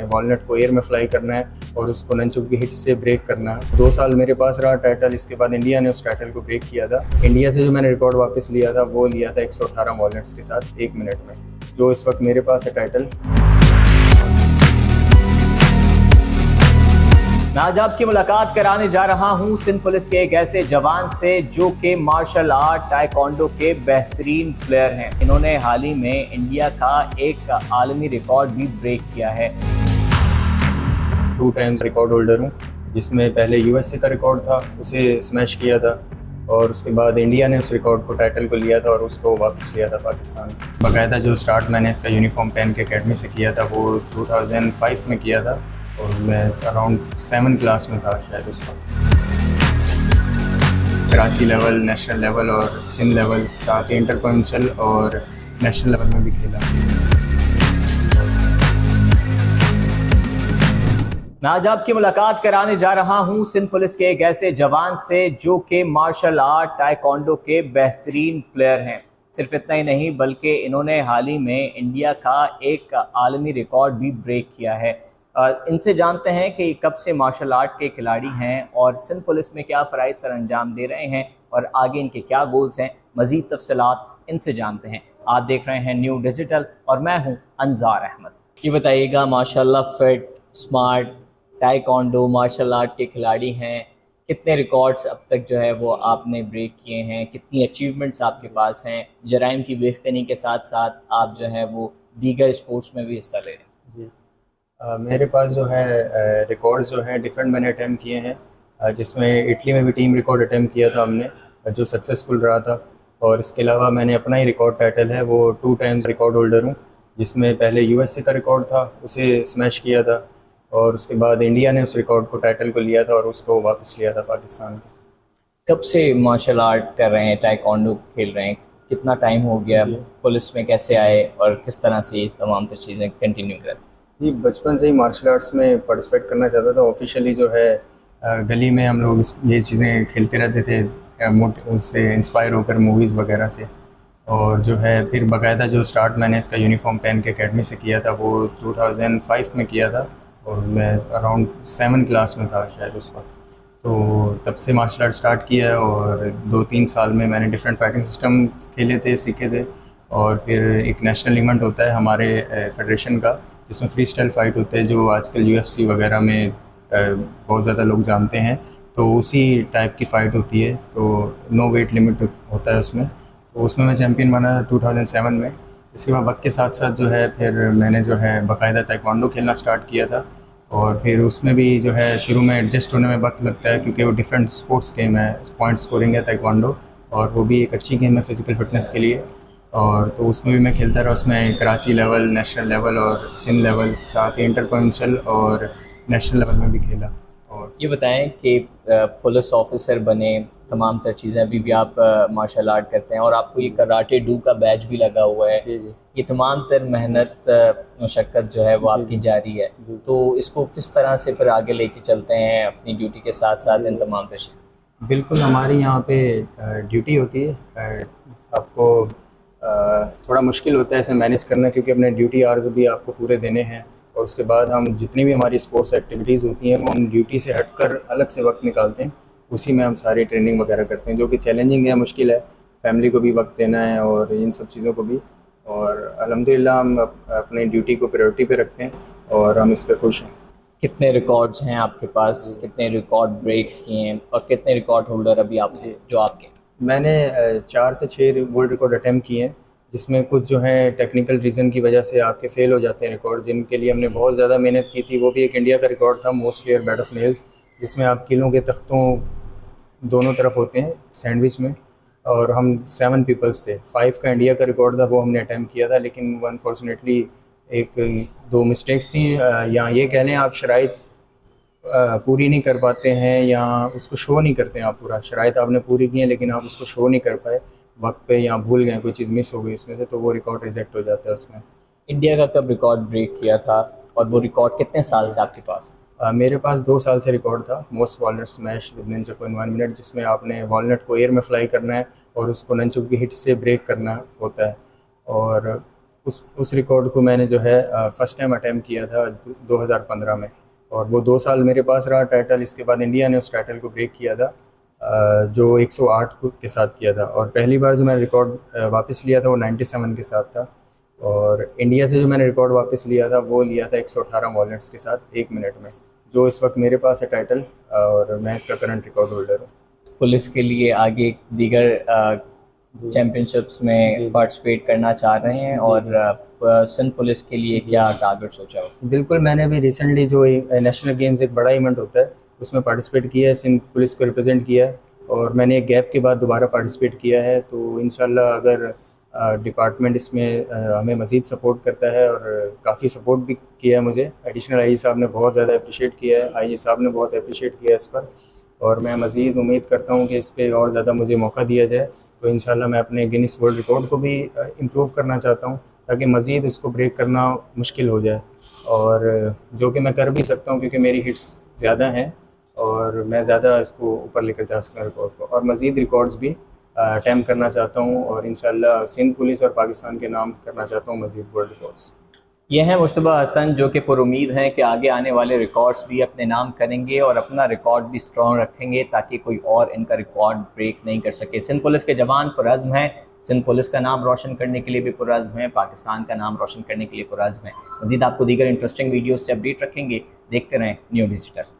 Walnut को air में fly करना है और उसको ननचुक की हिट से ब्रेक करना है। 2 साल मेरे पास रहा टाइटल। इसके बाद इंडिया ने उस टाइटल को ब्रेक किया था। इंडिया से जो मैंने रिकॉर्ड वापस लिया था वो लिया था 118 वॉलनट्स के साथ 1 मिनट में, जो इस वक्त मेरे पास है टाइटल। मैं आज आपकी मुलाकात कराने जा रहा हूं सिंध पुलिस के एक ऐसे जवान से जो कि मार्शल आर्ट टाइकोंडो के बेहतरीन प्लेयर हैं। इन्होंने हाल ही में इंडिया का एक आलमी रिकॉर्ड भी ब्रेक किया है। 2 टाइम्स रिकॉर्ड होल्डर हूँ, जिसमें पहले यूएसए का रिकॉर्ड था, उसे स्मैश किया था और उसके बाद इंडिया ने उस रिकॉर्ड को टाइटल को लिया था और उसको वापस लिया था पाकिस्तान। बाकायदा जो स्टार्ट मैंने इसका यूनिफॉर्म पहन के अकेडमी से किया था वो 2005 में किया था और मैं अराउंड 7 क्लास में था शायद उस वक्त। कराची लेवल, नेशनल लेवल और सिंध लेवल, साथ ही इंटर प्रोविंशियल और नेशनल लेवल में भी खेला। मैं आज आपकी मुलाकात कराने जा रहा हूं सिंध पुलिस के एक ऐसे जवान से जो कि मार्शल आर्ट टाइकोंडो के बेहतरीन प्लेयर हैं। सिर्फ इतना ही नहीं बल्कि इन्होंने हाल ही में इंडिया का एक आलमी रिकॉर्ड भी ब्रेक किया है। इनसे जानते हैं कि कब से मार्शल आर्ट के खिलाड़ी हैं और सिंध पुलिस में क्या फ़राइज़ सर अंजाम दे रहे हैं और आगे इनके क्या गोल्स हैं। मज़ीद तफसीलात इनसे जानते हैं। आप देख रहे हैं न्यू डिजिटल और मैं हूं अंजार अहमद। ये बताइएगा, माशाल्लाह fit, smart, taekwondo martial art के खिलाड़ी हैं। कितने रिकॉर्ड्स अब तक जो है वो आपने ब्रेक किए हैं, कितनी अचीवमेंट्स आपके पास हैं? जराइम की बेखनी के साथ साथ आप जो है वो दीगर स्पोर्ट्स में भी हिस्सा ले रहे हैं। जी, मेरे पास जो है रिकॉर्ड्स जो हैं डिफरेंट मैंने अटैम्प्ट किए हैं, जिसमें इटली में भी टीम रिकॉर्ड अटैम्प्ट किया था हमने, जो सक्सेसफुल रहा था। और इसके अलावा मैंने अपना ही रिकॉर्ड टाइटल है, वो 2 टाइम्स रिकॉर्ड होल्डर हूँ, जिसमें पहले यूएसए का रिकॉर्ड था, उसे स्मैश किया था और उसके बाद इंडिया ने उस रिकॉर्ड को टाइटल को लिया था और उसको वापस लिया था पाकिस्तान को। कब से मार्शल आर्ट कर रहे हैं, टाइकोंडो खेल रहे हैं? कितना टाइम हो गया? पुलिस में कैसे आए और किस तरह से ये तमाम चीज़ें कंटिन्यू करें? जी, बचपन से ही मार्शल आर्ट्स में पार्टिसिपेट करना चाहता था। ऑफिशियली जो है गली में हम लोग ये चीज़ें खेलते रहते थे, उससे इंस्पायर होकर मूवीज़ वगैरह से। और जो है फिर बाकायदा जो स्टार्ट मैंने इसका यूनिफॉर्म पहन के अकेडमी से किया था वो 2005 में किया था और मैं अराउंड 7 क्लास में था शायद उस वक्त। तो तब से मार्शल आर्ट स्टार्ट किया है और 2-3 साल में मैंने डिफरेंट फाइटिंग सिस्टम खेले थे, सीखे थे। और फिर एक नेशनल इवेंट होता है हमारे फेडरेशन का, जिसमें फ्री स्टाइल फाइट होते हैं, जो आजकल यूएफसी वगैरह में बहुत ज़्यादा लोग जानते हैं। तो उसी टाइप की फ़ाइट होती है, तो नो वेट लिमिट होता है उसमें। तो उसमें मैं चैम्पियन बना 2007 में। इसके बाद वक्त के साथ साथ जो है फिर मैंने जो है बाकायदा ताइक्वांडो खेलना स्टार्ट किया था और फिर उसमें भी जो है शुरू में एडजस्ट होने में वक्त लगता है, क्योंकि वो डिफरेंट स्पोर्ट्स गेम है, पॉइंट स्कोरिंग है ताइक्वांडो, और वो भी एक अच्छी गेम है फ़िज़िकल फ़िटनेस के लिए। और तो उसमें भी मैं खेलता रहा, उसमें कराची लेवल, नेशनल लेवल और सिंध लेवल, साथ ही इंटर प्रोविंशियल और नेशनल लेवल में भी खेला। और ये बताएं कि पुलिस ऑफिसर बने, तमाम तर चीज़ें अभी भी आप मार्शल आर्ट करते हैं और आपको ये कराटे डू का बैच भी लगा हुआ है। जी जी ये तमाम तर मेहनत मशक्क़त जो है वो आपकी जारी है, तो इसको किस तरह से फिर आगे लेके चलते हैं अपनी ड्यूटी के साथ साथ इन तमाम तर चीज़ें? बिल्कुल, हमारी यहाँ पे ड्यूटी होती है। आपको थोड़ा मुश्किल होता है इसे मैनेज करना, क्योंकि अपने ड्यूटी आवर्स भी आपको पूरे देने हैं। और उसके बाद हम जितनी भी हमारी स्पोर्ट्स एक्टिविटीज़ होती हैं वो हम ड्यूटी से हटकर अलग से वक्त निकालते हैं, उसी में हम सारी ट्रेनिंग वगैरह करते हैं, जो कि चैलेंजिंग है, मुश्किल है। फैमिली को भी वक्त देना है और इन सब चीज़ों को भी। और अल्हम्दुलिल्लाह हम अपनी ड्यूटी को प्रायोरिटी पे रखते हैं और हम इस पर खुश हैं। कितने रिकॉर्ड्स हैं आपके पास? कितने रिकॉर्ड ब्रेक्स किए हैं और कितने रिकॉर्ड होल्डर अभी आप जो आपके? मैंने 4 से 6 वर्ल्ड रिकॉर्ड अटैम्प्ट किए हैं, जिसमें कुछ जो है टेक्निकल रीज़न की वजह से आपके फ़ेल हो जाते हैं रिकॉर्ड, जिनके लिए हमने बहुत ज़्यादा मेहनत की थी। वो भी एक इंडिया का रिकॉर्ड था, most clear bed of nails, जिसमें आप किलों के तख्तों दोनों तरफ होते हैं सैंडविच में, और हम 7 पीपल्स थे। 5 का इंडिया का रिकॉर्ड था, वो हमने अटैम्प्ट किया था, लेकिन अनफॉर्चुनेटली 1-2 मिस्टेक्स थी, या ये कह लें आप शराइत पूरी नहीं कर पाते हैं या उसको शो नहीं करते हैं। आप पूरा शराइत आपने पूरी की है लेकिन आप उसको शो नहीं कर पाए वक्त पे, या भूल गए, कोई चीज़ मिस हो गई इसमें से, तो वो रिकॉर्ड रिजेक्ट हो जाता है उसमें। इंडिया का कब रिकॉर्ड ब्रेक किया था और वो रिकॉर्ड कितने साल से आपके पास? मेरे पास 2 साल से रिकॉर्ड था, most walnut smash with nunchuck in 1 minute, जिसमें आपने वॉलनट को एयर में फ्लाई करना है और उसको ननचुक की हिट से ब्रेक करना होता है। और उस रिकॉर्ड को मैंने जो है फर्स्ट टाइम अटैम्प्ट किया था 2015 में, और वो 2 साल मेरे पास रहा टाइटल। इसके बाद इंडिया ने उस टाइटल को ब्रेक किया था, जो 108 के साथ किया था, और पहली बार जो मैंने रिकॉर्ड वापस लिया था वो 97 के साथ था। और इंडिया से जो मैंने रिकॉर्ड वापस लिया था वो लिया था 118 वॉलेट्स के साथ 1 मिनट में, जो इस वक्त मेरे पास है टाइटल, और मैं इसका करंट रिकॉर्ड होल्डर हूँ। पुलिस के लिए आगे दीगर चैम्पियनशिप्स में पार्टिसिपेट करना चाह रहे हैं, और सिंध पुलिस के लिए क्या टारगेट सोचा हो? बिल्कुल, मैंने अभी रिसेंटली जो नेशनल गेम्स एक बड़ा इवेंट होता है उसमें पार्टिसिपेट किया है, सिंध पुलिस को रिप्रेजेंट किया है, और मैंने एक गैप के बाद दोबारा पार्टिसिपेट किया है। तो इंशाल्लाह अगर डिपार्टमेंट इसमें हमें मज़ीद सपोर्ट करता है, और काफ़ी सपोर्ट भी किया है मुझे, एडिशनल आईजी साहब ने बहुत ज़्यादा अप्रिशिएट किया है, आईजी साहब ने बहुत अप्रिशिएट किया है इस पर, और मैं मज़ीद उम्मीद करता हूँ कि इस पर और ज़्यादा मुझे मौका दिया जाए। तो इंशाल्लाह मैं अपने गिनीज वर्ल्ड रिकॉर्ड को भी इम्प्रूव करना चाहता हूँ, ताकि मज़ीद उसको ब्रेक करना मुश्किल हो जाए, और जो कि मैं कर भी सकता हूँ क्योंकि मेरी हिट्स ज़्यादा हैं, और मैं ज़्यादा इसको ऊपर लेकर जा सकता हूँ रिकॉर्ड को, और मज़ीद रिकॉर्ड्स भी अटैम्प्ट करना चाहता हूँ, और इंशाल्लाह सिंध पुलिस और पाकिस्तान के नाम करना चाहता हूँ मज़ीद वर्ल्ड रिकॉर्ड्स। ये हैं मुश्तबा हसन, जो कि पुरुमीद हैं कि आगे आने वाले रिकॉर्ड्स भी अपने नाम करेंगे और अपना रिकॉर्ड भी स्ट्रॉन्ग रखेंगे, ताकि कोई और इनका रिकॉर्ड ब्रेक नहीं कर सके। सिंध पुलिस के जवान पुरज़्म हैं, सिंध पुलिस का नाम रोशन करने के लिए भी पुरज़्म हैं, पाकिस्तान का नाम रोशन करने के लिए पुरज़्म हैं। मज़ीद आपको दीगर इंटरेस्टिंग वीडियोज़ से अपडेट रखेंगे, देखते रहें न्यू डिजिटल।